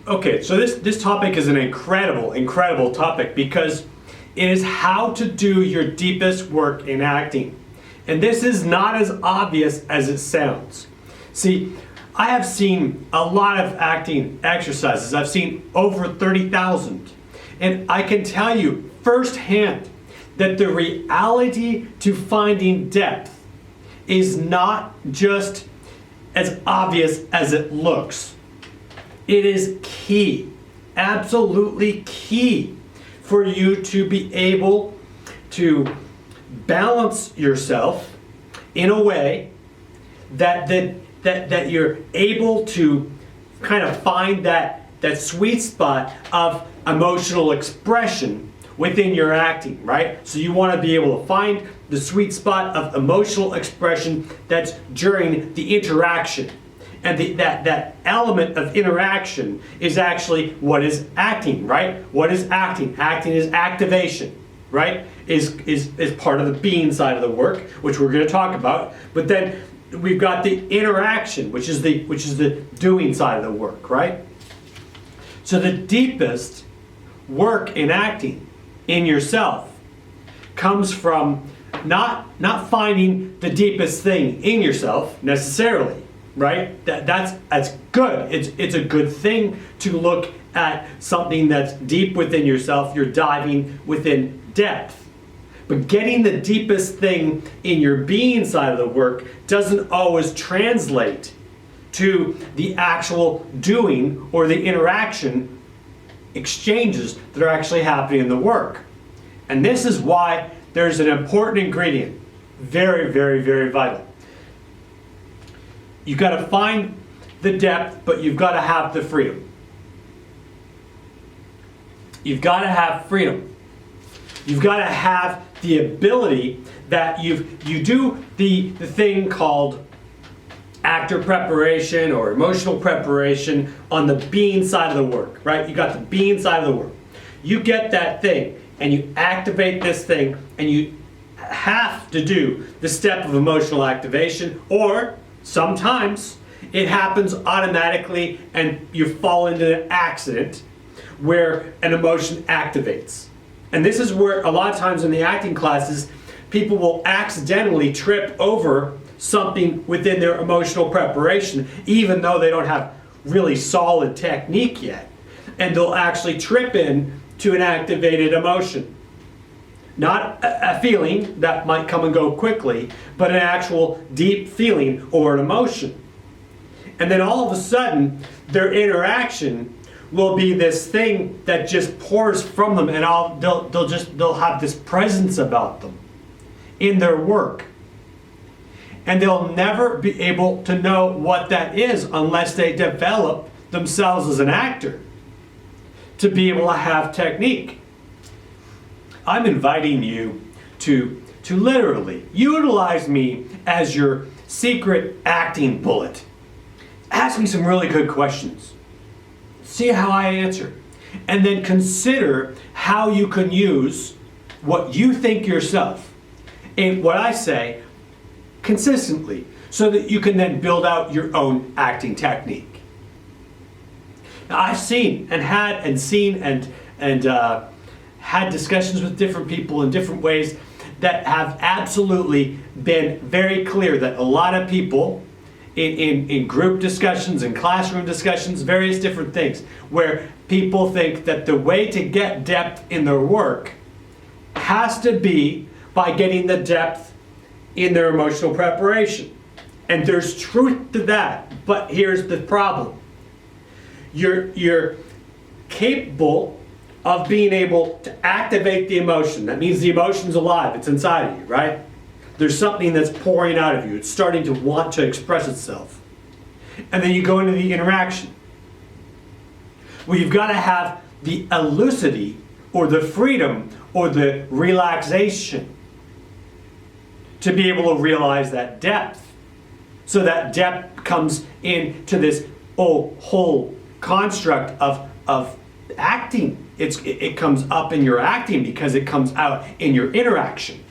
Okay, so this topic is an incredible topic because it is how to do your deepest work in acting. And this is not as obvious as it sounds. See, I have seen a lot of acting exercises. I've seen over 30,000. And I can tell you firsthand that the reality to finding depth is not just as obvious as it looks. It is key, absolutely key, for you to be able to balance yourself in a way that you're able to kind of find that sweet spot of emotional expression within your acting, right? So you want to be able to find the sweet spot of emotional expression that's during the interaction. And that element of interaction is actually what is acting, right? What is acting? Acting is activation, right? Is part of the being side of the work, which we're going to talk about. But then we've got the interaction, which is the doing side of the work, right? So the deepest work in acting in yourself comes from not finding the deepest thing in yourself necessarily, right? That's good. It's a good thing to look at something that's deep within yourself. You're diving within depth. But getting the deepest thing in your being side of the work doesn't always translate to the actual doing or the interaction exchanges that are actually happening in the work. And this is why there's an important ingredient, very, very, very vital. You've got to find the depth, but you've got to have the freedom. You've got to have freedom. You've got to have the ability that you do the thing called actor preparation or emotional preparation on the being side of the work, right? You got the being side of the work. You get that thing and you activate this thing and you have to do the step of emotional activation, or sometimes it happens automatically and you fall into an accident where an emotion activates. And this is where a lot of times in the acting classes, people will accidentally trip over something within their emotional preparation, even though they don't have really solid technique yet. And they'll actually trip in to an activated emotion. Not a feeling that might come and go quickly, but an actual deep feeling or an emotion. And then all of a sudden, their interaction will be this thing that just pours from them, and they'll have this presence about them in their work. And they'll never be able to know what that is unless they develop themselves as an actor to be able to have technique. I'm inviting you to literally utilize me as your secret acting bullet. Ask me some really good questions. See how I answer. And then consider how you can use what you think yourself and what I say consistently so that you can then build out your own acting technique. Now, I've seen and had discussions with different people in different ways that have absolutely been very clear that a lot of people in group discussions and classroom discussions, various different things, where people think that the way to get depth in their work has to be by getting the depth in their emotional preparation. And there's truth to that, but here's the problem. You're capable of being able to activate the emotion. That means the emotion's alive, it's inside of you, right? There's something that's pouring out of you. It's starting to want to express itself. And then you go into the interaction. Well, you've got to have the elucidity or the freedom or the relaxation to be able to realize that depth. So that depth comes into this whole construct of acting. It comes up in your acting because it comes out in your interaction.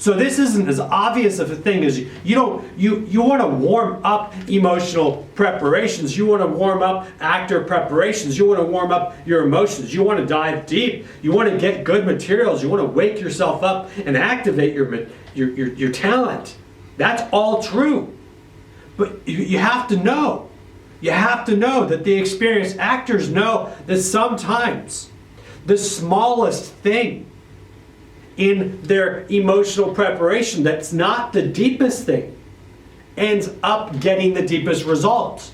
So this isn't as obvious of a thing as you want to warm up emotional preparations. You want to warm up actor preparations. You want to warm up your emotions. You want to dive deep. You want to get good materials. You want to wake yourself up and activate your talent. That's all true. But you have to know. You have to know that the experienced actors know that sometimes the smallest thing in their emotional preparation that's not the deepest thing ends up getting the deepest results.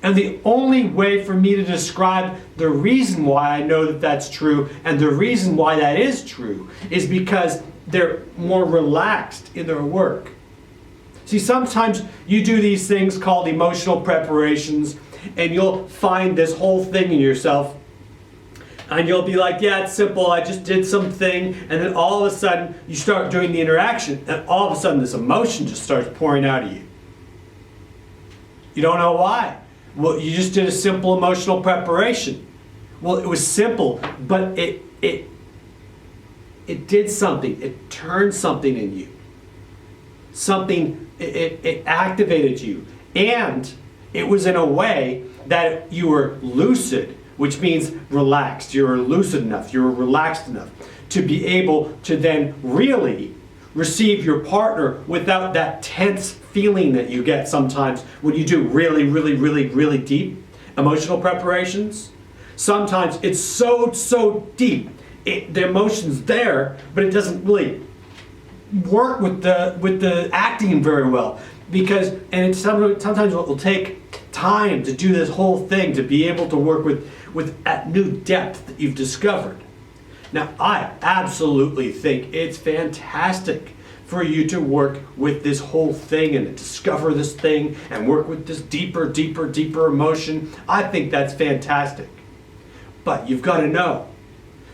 And the only way for me to describe the reason why I know that that's true and the reason why that is true is because they're more relaxed in their work. See, sometimes you do these things called emotional preparations and you'll find this whole thing in yourself. And you'll be like, yeah, it's simple, I just did something, and then all of a sudden you start doing the interaction, and all of a sudden this emotion just starts pouring out of you. You don't know why. Well, you just did a simple emotional preparation. Well, it was simple, but it did something. It turned something in you. Something, it activated you. And it was in a way that you were lucid, which means relaxed. You're lucid enough, you're relaxed enough to be able to then really receive your partner without that tense feeling that you get sometimes when you do really, really, really, really deep emotional preparations. Sometimes it's so deep, the emotion's there, but it doesn't really work with the acting very well. Because, and it's sometimes it will take time to do this whole thing, to be able to work with at new depth that you've discovered. Now, I absolutely think it's fantastic for you to work with this whole thing and to discover this thing and work with this deeper emotion. I think that's fantastic. But you've got to know,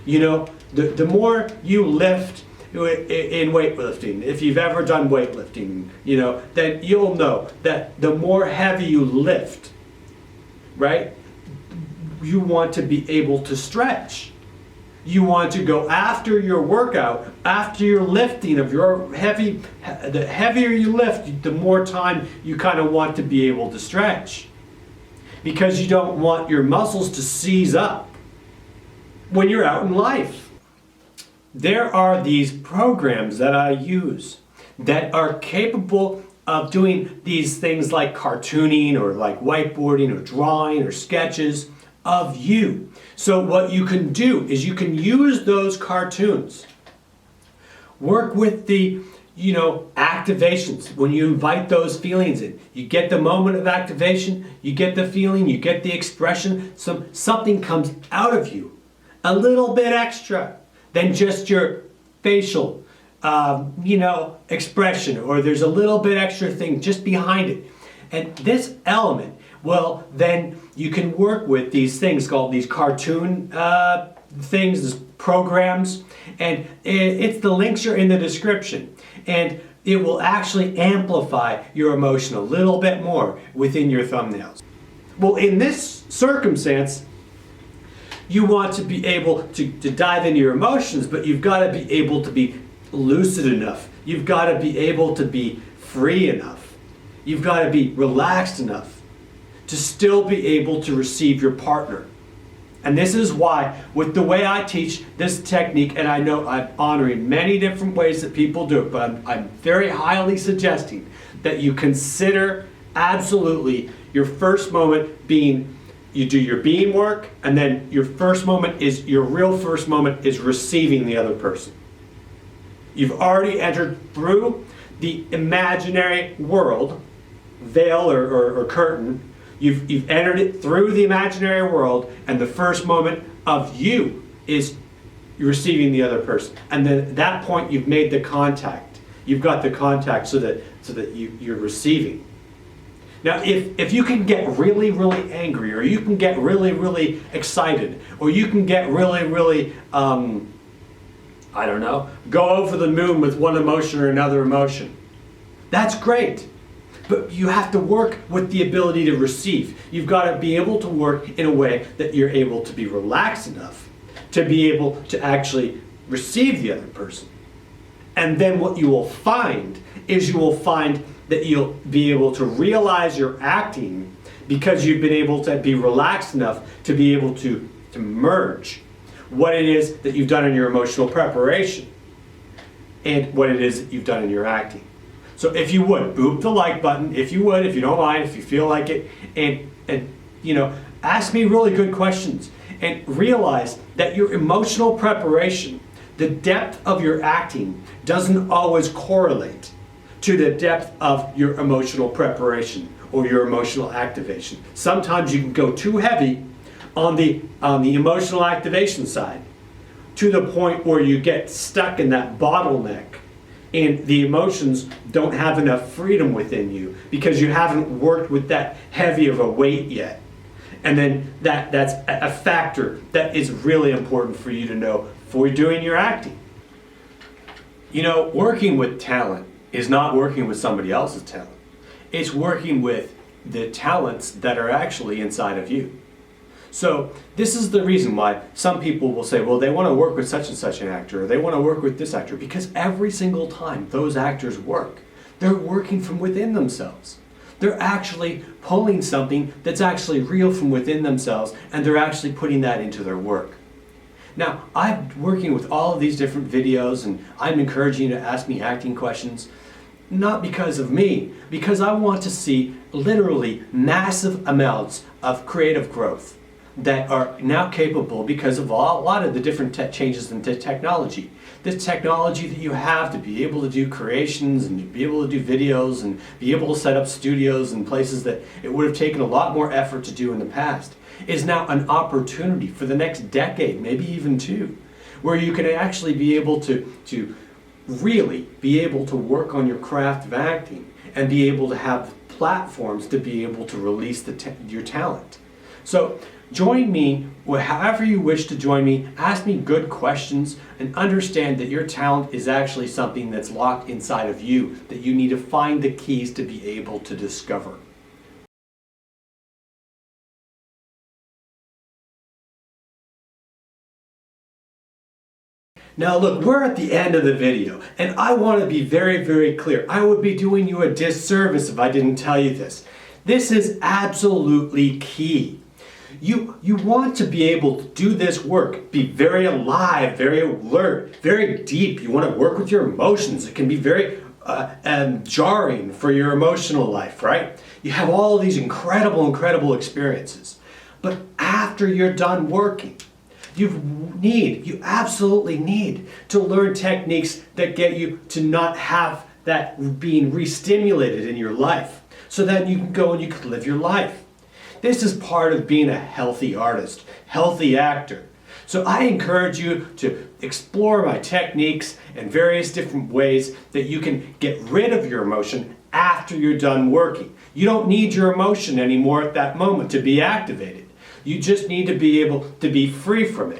the more you lift in weightlifting, if you've ever done weightlifting, then you'll know that the more heavy you lift, right, you want to be able to stretch. You want to go after your workout, after your lifting of your the heavier you lift, the more time you kind of want to be able to stretch. Because you don't want your muscles to seize up when you're out in life. There are these programs that I use that are capable of doing these things like cartooning or like whiteboarding or drawing or sketches of you. So what you can do is you can use those cartoons. Work with the, activations. When you invite those feelings in, you get the moment of activation, you get the feeling, you get the expression, something comes out of you. A little bit extra than just your facial, expression, or there's a little bit extra thing just behind it. And this element, well, then you can work with these things called these cartoon things, these programs, and the links are in the description. And it will actually amplify your emotion a little bit more within your thumbnails. Well, in this circumstance, you want to be able to dive into your emotions, but you've got to be able to be lucid enough. You've got to be able to be free enough. You've got to be relaxed enough to still be able to receive your partner. And this is why, with the way I teach this technique, and I know I'm honoring many different ways that people do it, but I'm very highly suggesting that you consider absolutely your first moment being, you do your being work, and then your real first moment is receiving the other person. You've already entered through the imaginary world, veil or curtain. You've entered it through the imaginary world, and the first moment of you is receiving the other person. And then at that point, you've made the contact. You've got the contact so that you're receiving. Now, if you can get really, really angry, or you can get really, really excited, or you can get really, really, go over the moon with one emotion or another emotion, that's great. But you have to work with the ability to receive. You've got to be able to work in a way that you're able to be relaxed enough to be able to actually receive the other person. And then what you will find is you will find that you'll be able to realize your acting because you've been able to be relaxed enough to be able to merge what it is that you've done in your emotional preparation and what it is that you've done in your acting. So if you would, boop the like button, if you would, if you don't mind, if you feel like it, and you know, ask me really good questions and realize that your emotional preparation, the depth of your acting, doesn't always correlate to the depth of your emotional preparation or your emotional activation. Sometimes you can go too heavy on the emotional activation side to the point where you get stuck in that bottleneck and the emotions don't have enough freedom within you because you haven't worked with that heavy of a weight yet. And then that's a factor that is really important for you to know for doing your acting. You know, working with talent is not working with somebody else's talent. It's working with the talents that are actually inside of you. So this is the reason why some people will say, well, they want to work with such and such an actor, or they want to work with this actor, because every single time those actors work, they're working from within themselves. They're actually pulling something that's actually real from within themselves, and they're actually putting that into their work. Now, I'm working with all of these different videos, and I'm encouraging you to ask me acting questions, not because of me, because I want to see literally massive amounts of creative growth that are now capable because of a lot of the different changes in technology. The technology that you have to be able to do creations and to be able to do videos and be able to set up studios in places that it would have taken a lot more effort to do in the past is now an opportunity for the next decade, maybe even two, where you can actually be able to really be able to work on your craft of acting and be able to have platforms to be able to release your talent. So join me, however you wish to join me, ask me good questions, and understand that your talent is actually something that's locked inside of you that you need to find the keys to be able to discover. Now look, we're at the end of the video, and I want to be very, very clear. I would be doing you a disservice if I didn't tell you this. This is absolutely key. You want to be able to do this work, be very alive, very alert, very deep. You want to work with your emotions. It can be very jarring for your emotional life, right? You have all of these incredible experiences. But after you're done working, you absolutely need to learn techniques that get you to not have that being re-stimulated in your life, so that you can go and you can live your life. This is part of being a healthy artist, healthy actor. So I encourage you to explore my techniques and various different ways that you can get rid of your emotion after you're done working. You don't need your emotion anymore at that moment to be activated. You just need to be able to be free from it.